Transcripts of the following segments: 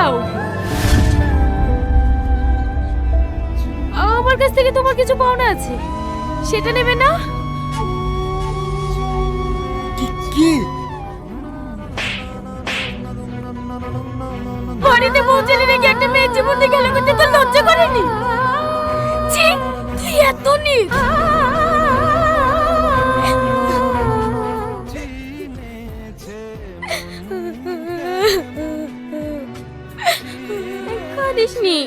দাও। আমার কাছ থেকে তোমার কিছু পাওনা আছে, সেটা নেবে না? কি? বাড়িতে পৌঁছালে নাকি একটা মেয়ের জীবন থেকে গেল, করতে তোর লজ্জা করেনি? ছি, তুই এত নীচ। কাঁদিসনি,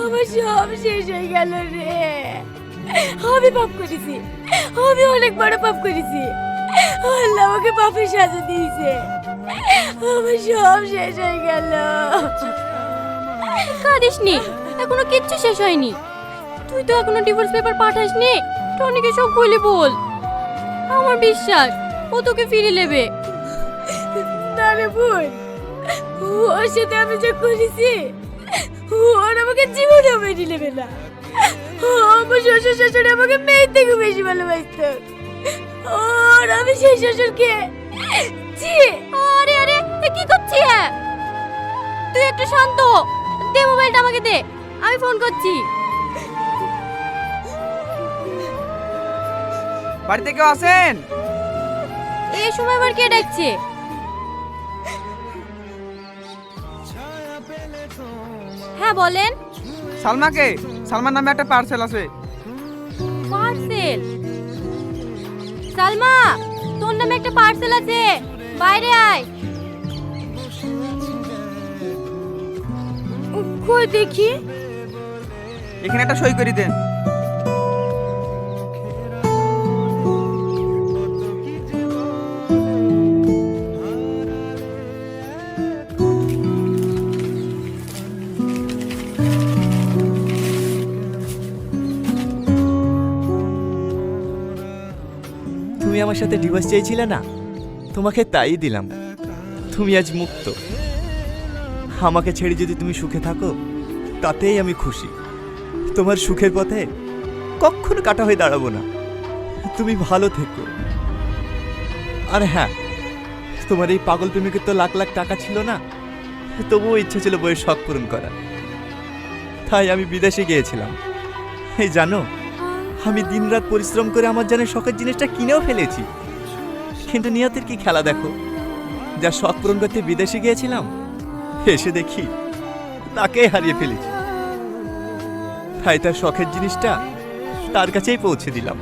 আমার সব শেষ হয়ে গেল রে। আমি পাপ করেছি, আমি অনেক বড় পাপ করেছি। আল্লাহ আমাকে পাপের সাজা দিয়েছে, আমার সব শেষ হয়ে গেল। কাঁদিসনি, এখনো কিচ্ছু শেষ হয়নি। তুই তো এখনো ডিভোর্স পেপার পাঠাসনি। টনিকে সব খুলে বল, আমার বিশ্বাস ও তোকে ফিরে নেবে। না রে বোন, ওর সাথে আমি যা করেছি ওর আমাকে জীবনেও মেনে নেবে না। আমার শ্বশুর শাশুড়ি আমাকে মেয়ের থেকে বেশি ভালোবাসত, আর আমি সেই শ্বশুরকে। আরে আরে কি করছিস? তুই একটু শান্ত হ। দে মোবাইলটা আমাকে দে, আমি ফোন করছি। বাড়িতে কেউ আছেন? এই সময় আবার কে ডাকছে? হ্যাঁ বলেন। সালমাকে, সালমার নামে একটা পার্সেল আছে। পার্সেল? সালমা, তোর নামে একটা পার্সেল আছে, বাইরে আয়। কই দেখি। এখানে একটা সই করে দেন। তুমি আমার সাথে ডিভোর্স চেয়েছিলে না, তোমাকে তাই দিলাম। তুমি আজ মুক্ত। আমাকে ছেড়ে যদি তুমি সুখে থাকো তাতেই আমি খুশি। তোমার সুখের পথে কখনো কাটা হয়ে দাঁড়াবো না। তুমি ভালো থেকো। আর হ্যাঁ, তোমার এই পাগল প্রেমিকের তো লাখ লাখ টাকা ছিল না, তবুও ইচ্ছে ছিল বইয়ের শখ পূরণ করা। তাই আমি বিদেশে গিয়েছিলাম। এই জানো, আমি দিনরাত পরিশ্রম করে আমার জানে শখের জিনিসটা কিনেও ফেলেছি। কিন্তু নিয়তের কি খেলা দেখো, যা শখ পূরণ করতে বিদেশে গিয়েছিলাম, এসে দেখি তাকেই হারিয়ে ফেলেছি। তাই তার শখের জিনিসটা তার কাছেই পৌঁছে দিলাম।